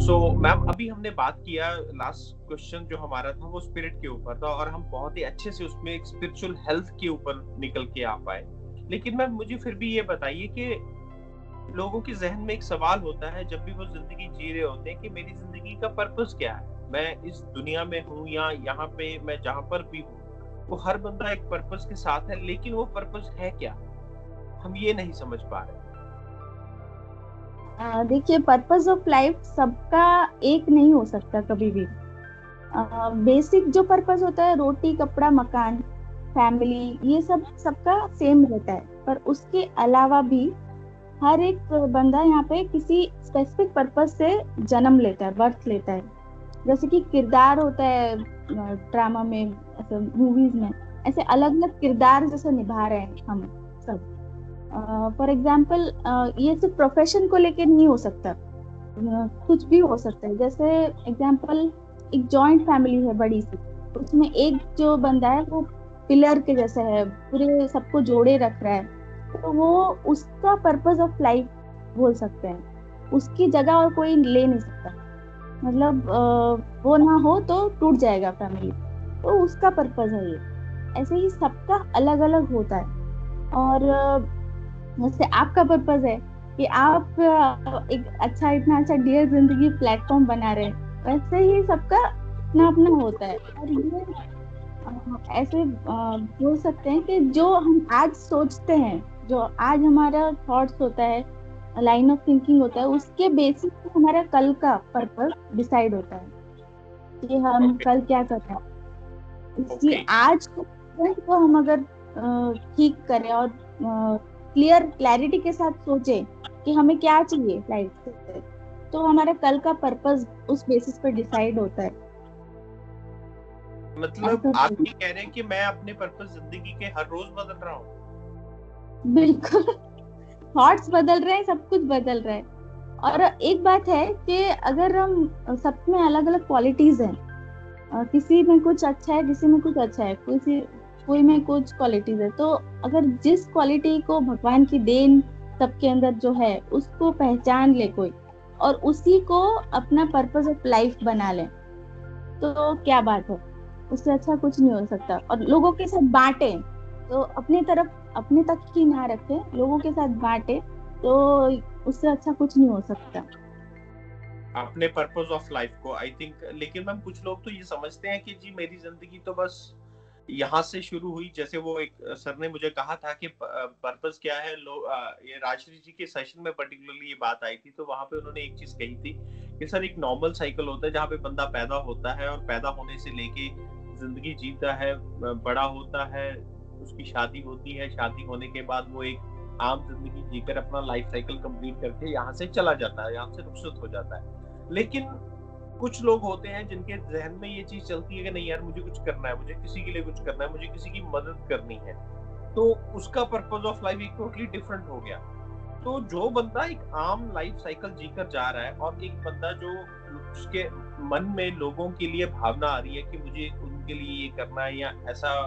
So ma'am, अभी हमने बात किया, लास्ट क्वेश्चन जो हमारा था वो स्पिरिट के ऊपर था, और हम बहुत ही अच्छे से उसमें एक स्पिरिचुअल हेल्थ के ऊपर निकल के आ पाए। लेकिन मैम, मुझे फिर भी ये बताइए कि लोगों के ज़हन में एक सवाल होता है जब भी वो ज़िंदगी जी रहे होते हैं कि मेरी ज़िंदगी का पर्पस क्या है? मैं इस दुनिया में हूँ या यहाँ पे मैं जहाँ पर भी हूँ, वो हर बंदा एक पर्पस के साथ है, लेकिन वो पर्पस है क्या? हम ये नहीं समझ पा रहे। देखिए, पर्पस ऑफ लाइफ सबका एक नहीं हो सकता कभी भी। बेसिक जो पर्पस होता है, रोटी कपड़ा मकान फैमिली, ये सब सबका सेम रहता है। पर उसके अलावा भी हर एक बंदा यहाँ पे किसी स्पेसिफिक पर्पस से जन्म लेता है, बर्थ लेता है। जैसे कि किरदार होता है ड्रामा में, ऐसे मूवीज में, ऐसे अलग अलग किरदार जैसे निभा रहे हैं हम सब। फॉर एग्जाम्पल, ये सिर्फ प्रोफेशन को लेके नहीं हो सकता, कुछ भी हो सकता है। जैसे एग्जाम्पल, एक जॉइंट फैमिली है बड़ी सी, उसमें एक जो बंदा है वो पिलर के जैसा है, पूरे सबको जोड़े रख रहा है। तो वो उसका पर्पस ऑफ लाइफ बोल सकते हैं। उसकी जगह और कोई ले नहीं सकता। मतलब वो ना हो तो टूट जाएगा फैमिली। तो उसका पर्पस है ये। ऐसे ही सबका अलग अलग होता है। और जैसे आपका पर्पस है कि आप एक अच्छा, इतना अच्छा डियर जिंदगी प्लेटफॉर्म बना रहे हैं, वैसे ही सबका अपना अपना होता है। और ये ऐसे बोल सकते हैं कि जो हम आज सोचते हैं, जो आज हमारा थॉट्स होता है, लाइन ऑफ थिंकिंग होता है, उसके बेसिस पे हमारा कल का पर्पस डिसाइड होता है कि हम ओके, कल क्या कर रहे हैं। इसलिए ओके। आज को present को हम अगर ठीक करें और क्लैरिटी के साथ सोचें कि हमें क्या चाहिए लाइफ से, तो हमारा कल का पर्पस उस बेसिस पर डिसाइड होता है। मतलब ऐसा आप बोल, ये कह रहे हैं कि मैं अपने पर्पस ज़िंदगी के हर रोज़ बदल रहा हूँ? बिल्कुल। थॉट्स बदल रहे हैं, सब कुछ बदल रहा है। और एक बात है कि अगर हम सब में अलग अलग क्वालिटीज हैं, किसी में कुछ अच्छा है, किसी में कुछ अच्छा है, कोई में कुछ क्वालिटीज है, तो अगर जिस क्वालिटी को भगवान की देन सबके अंदर जो है उसको पहचान ले कोई, और उसी को अपना पर्पस ऑफ लाइफ बना ले, तो क्या बात है। उससे अच्छा कुछ नहीं हो सकता। और लोगों के साथ बांटे, तो अपनी तरफ, अपने तक ही ना रखे, लोगों के साथ बांटे, तो उससे अच्छा कुछ नहीं हो सकता। अपने पर्पस ऑफ लाइफ को, आई थिंक। लेकिन मैम, कुछ लोग तो ये समझते हैं कि जी मेरी जिंदगी तो बस यहाँ से शुरू हुई। जैसे वो एक सर ने मुझे कहा था कि पर्पस क्या है, ये राजश्री जी के सेशन में पर्टिकुलरली ये बात आई थी, तो वहां पे उन्होंने एक चीज कही थी कि सर, एक नॉर्मल साइकिल होता है जहाँ पे बंदा पैदा होता है, और पैदा होने से लेके जिंदगी जीता है, बड़ा होता है, उसकी शादी होती है, शादी होने के बाद वो एक आम जिंदगी जीकर अपना लाइफ साइकिल कंप्लीट करके यहाँ से चला जाता है, यहाँ से रुखसत हो जाता है। लेकिन कुछ लोग होते हैं जिनके ज़हन में ये चीज़ चलती है कि नहीं यार, मुझे कुछ करना है, मुझे किसी के लिए कुछ करना है, मुझे किसी की मदद करनी है। तो उसका पर्पस ऑफ लाइफ एक टोटली डिफरेंट हो गया। तो जो बंदा एक आम लाइफ साइकिल जीकर जा रहा है, और एक बंदा जो उसके मन में लोगों के लिए भावना आ रही है कि मुझे उनके लिए ये करना है, या ऐसा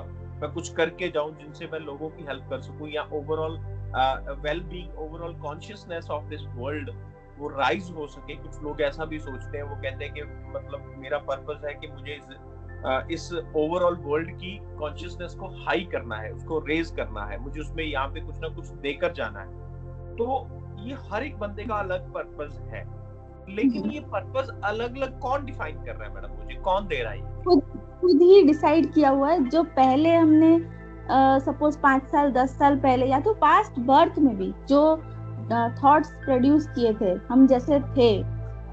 मैं कुछ करके जाऊं जिनसे मैं लोगों की हेल्प कर सकूं, या overall well being, overall consciousness of this world वो राइज हो सके। कुछ लोग ऐसा भी सोचते हैं, वो कहते हैं कि मतलब मेरा पर्पस है कि मुझे इस ओवरऑल वर्ल्ड की कॉन्शियसनेस को हाई करना है, उसको रेज करना है, मुझे उसमें यहाँ पे कुछ ना कुछ देकर जाना है। तो ये हर एक बंदे का अलग पर्पस है। लेकिन ये पर्पस अलग अलग कौन डिफाइन कर रहा है मैडम? मुझे कौन दे रहा है ये खुद चीज? खुद ही डिसाइड किया हुआ है। जो पहले हमने सपोज 5 साल 10 साल पहले, या तो पास्ट बर्थ में भी जो थॉट्स प्रोड्यूस किए थे, हम जैसे थे,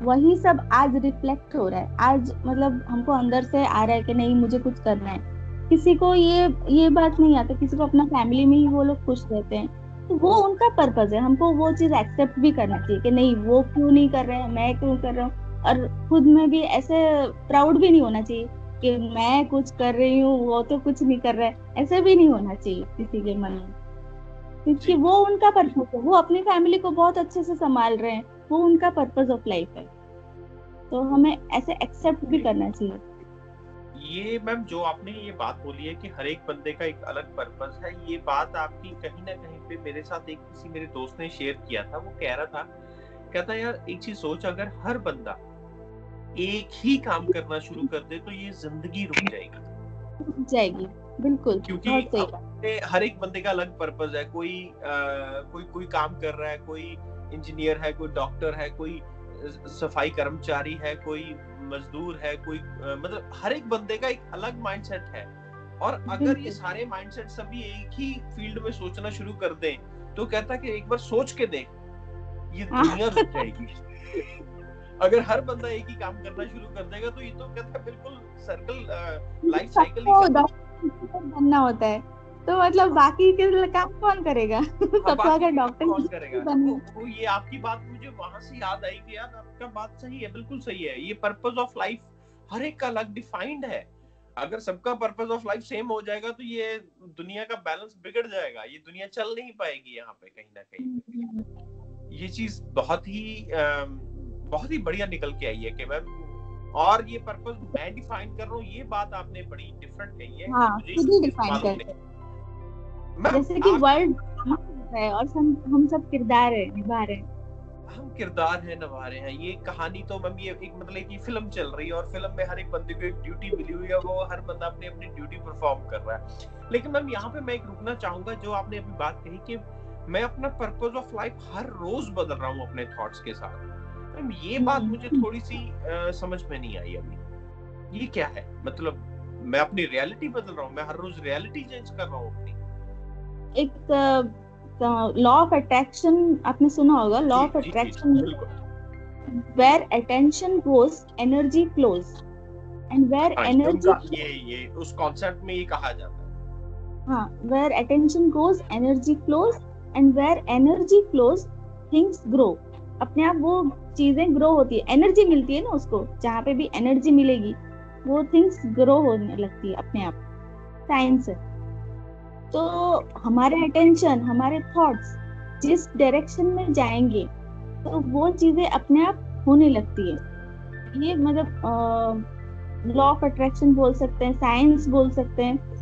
वही सब आज रिफ्लेक्ट हो रहा है। आज मतलब हमको अंदर से आ रहा है कि नहीं, मुझे कुछ करना है। किसी को ये बात नहीं आता, किसी को अपना फैमिली में ही वो लोग खुश रहते हैं, तो वो उनका पर्पस है। हमको वो चीज एक्सेप्ट भी करना चाहिए कि नहीं, वो क्यों नहीं कर रहे हैं, मैं क्यों कर रहा हूँ। और खुद में भी ऐसे प्राउड भी नहीं होना चाहिए कि मैं कुछ कर रही हूँ, वो तो कुछ नहीं कर रहा है। ऐसे भी नहीं होना चाहिए किसी के मन में, क्योंकि जी। वो उनका पर्पस है, वो अपनी फैमिली को बहुत अच्छे से संभाल रहे हैं, वो उनका पर्पस ऑफ लाइफ है। तो हमें ऐसे एक्सेप्ट भी करना चाहिए। ये मैम, जो आपने ये बात बोली है कि हर एक बंदे का एक अलग पर्पस है, ये बात आपकी कहीं ना कहीं पे मेरे साथ एक मेरे दोस्त ने शेयर किया था। वो कह रहा था, कहता यार एक चीज सोच, अगर हर बंदा एक ही काम करना शुरू कर दे तो ये जिंदगी रुक जाएगी। बिल्कुल, क्योंकि बहुत सही अब बात। हर एक बंदे का अलग पर्पस है। कोई कोई काम कर रहा है, कोई इंजीनियर है, कोई डॉक्टर है, कोई सफाई कर्मचारी है, कोई मजदूर है, कोई मतलब हर एक बंदे का एक अलग माइंडसेट है। और अगर ये बिल्कुल। सारे माइंडसेट सभी एक ही फील्ड में सोचना शुरू कर दें तो कहता कि एक बार सोच के देख, ये दुनिया रुक जाएगी। अगर हर बंदा एक ही काम करना शुरू कर देगा तो ये तो कहता है बिल्कुल सर्कल, लाइफ साइकिल ही सबको खत्म। डॉक्टर बनना होता है, तो मतलब बाकी के काम कौन करेगा? हाँ, सबको बाकी अगर के काम डॉक्टर कौन करेगा? बनना। वो ये आपकी बात मुझे वहां से याद आई कि यार आपका बात सही है, बिल्कुल सही है। ये पर्पस ऑफ लाइफ हर एक का अलग डिफाइंड है। अगर सबका पर्पस ऑफ लाइफ सेम हो जाएगा तो ये दुनिया का बैलेंस बिगड़ जाएगा, ये दुनिया चल नहीं पाएगी यहाँ पे कहीं ना कहीं पे। ये चीज बहुत ही बढ़िया निकल के आई है कि मैम, और ये पर्पस मैं डिफाइन कर रहा हूँ, ये बात आपने बड़ी डिफरेंट कही है कि हाँ, मुझे खुद ही ये चीज डिफाइन मालूम करते नहीं। हैं। मैम जैसे कि आप वर्ल्ड है और हम सब किरदार है, निभा रहे हैं। हम किरदार है, निभा रहे हैं। ये कहानी तो मैम ये एक मतलब की फिल्म चल रही है और फिल्म में हर एक बंदे को एक ड्यूटी मिली हुई है, वो हर बंदा अपनी अपनी ड्यूटी परफॉर्म कर रहा है। लेकिन मैम यहाँ पे मैं एक रुकना चाहूंगा, जो आपने अभी बात कही कि मैं अपना पर्पस ऑफ लाइफ हर रोज बदल रहा हूँ अपने थॉट्स के साथ। मैम ये बात मुझे थोड़ी सी समझ में नहीं आई अभी। ये क्या है? मतलब मैं अपनी रियलिटी बदल रहा हूँ, मैं हर रोज रियलिटी चेंज कर रहा हूँ अपनी। एक लॉ ऑफ अट्रैक्शन आपने सुना होगा, लॉ जी ऑफ जी जी अट्रैक्शन। बिल्कुल। Where attention goes energy flows, and where हाँ, ये एनर्जी, उनका ये उस कॉन्सेप्ट में ये कहा जाता है। हाँ, where attention goes energy flows, and where energy flows things grow. अपने आप वो चीजें ग्रो होती है, एनर्जी मिलती है ना उसको, जहाँ पे भी एनर्जी मिलेगी वो थिंग्स ग्रो होने लगती है अपने आप। साइंस है। तो हमारे अटेंशन, हमारे थॉट्स जिस डायरेक्शन में जाएंगे तो वो चीजें अपने आप होने लगती है। ये मतलब लॉ ऑफ अट्रैक्शन बोल सकते हैं, साइंस बोल सकते हैं।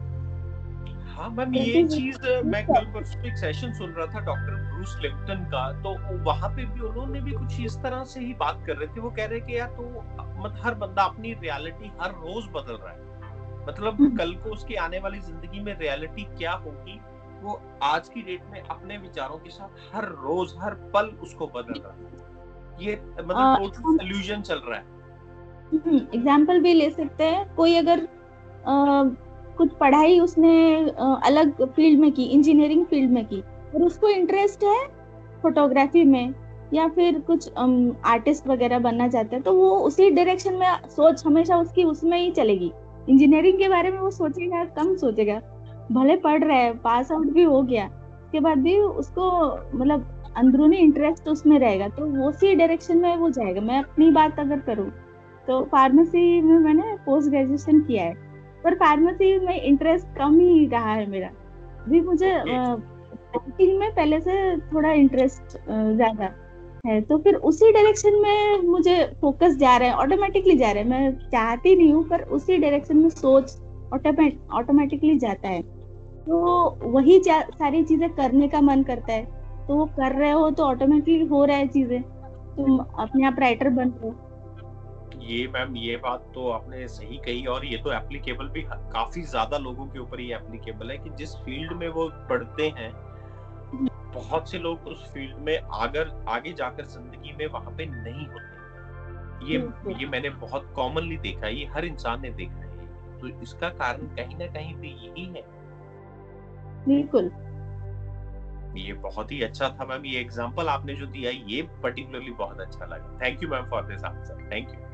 हाँ मैम, दैट ये इज। चीज मैं कल परसों एक सेशन सुन रहा था डॉक्टर ब्रूस लिप्टन का, तो वहां पे भी उन्होंने भी कुछ इस तरह से ही बात कर रहे थे। वो कह रहे कि यार तो मतलब हर बंदा अपनी रियलिटी हर रोज बदल रहा है। मतलब कल को उसकी आने वाली जिंदगी में रियलिटी क्या होगी, वो आज की डेट में अपने विचारों के साथ हर रोज हर पल उसको बदल रहा है। ये मतलब टोटल इल्यूजन चल रहा है। एग्जाम्पल भी ले सकते हैं। कोई अगर कुछ पढ़ाई उसने अलग फील्ड में की, इंजीनियरिंग फील्ड में की, और उसको इंटरेस्ट है फोटोग्राफी में, या फिर कुछ आर्टिस्ट वगैरह बनना चाहते हैं, तो वो उसी डायरेक्शन में सोच हमेशा उसकी उसमें ही चलेगी। इंजीनियरिंग के बारे में वो सोचेगा, कम सोचेगा। भले पढ़ रहा है, पास आउट भी हो गया, उसके बाद भी उसको मतलब अंदरूनी इंटरेस्ट उसमें रहेगा, तो वो उसी डायरेक्शन में वो जाएगा। मैं अपनी बात अगर करूँ तो फार्मेसी में मैंने पोस्ट ग्रेजुएशन किया है, पर फार्मेसी में इंटरेस्ट कम ही रहा है मेरा। अभी मुझे ओके। बैंकिंग में पहले से थोड़ा इंटरेस्ट ज्यादा है, तो फिर उसी डायरेक्शन में मुझे फोकस जा रहा है, ऑटोमेटिकली जा रहा है। मैं चाहती नहीं हूँ, पर उसी डायरेक्शन में सोच ऑटोमेटिकली जाता है। तो वही सारी चीजें करने का मन करता है, तो वो कर रहे हो तो ऑटोमेटिकली हो रहा है चीजें, तुम अपने आप राइटर बन रहे हो। ये मैम ये बात तो आपने सही कही, और ये तो एप्लीकेबल भी काफी ज्यादा लोगों के ऊपर ये एप्लीकेबल है कि जिस फील्ड में वो पढ़ते हैं, बहुत से लोग उस फील्ड में अगर आगे जाकर जिंदगी में वहां पे नहीं होते। ये मैंने बहुत कॉमनली देखा है, ये हर इंसान ने देखा है। तो इसका कारण कहीं ना कहीं पे यही है। बिल्कुल। ये बहुत ही अच्छा था मैम, ये एग्जांपल आपने जो दिया ये पर्टिकुलरली बहुत अच्छा लगा। Thank you ma'am for this answer. Thank you.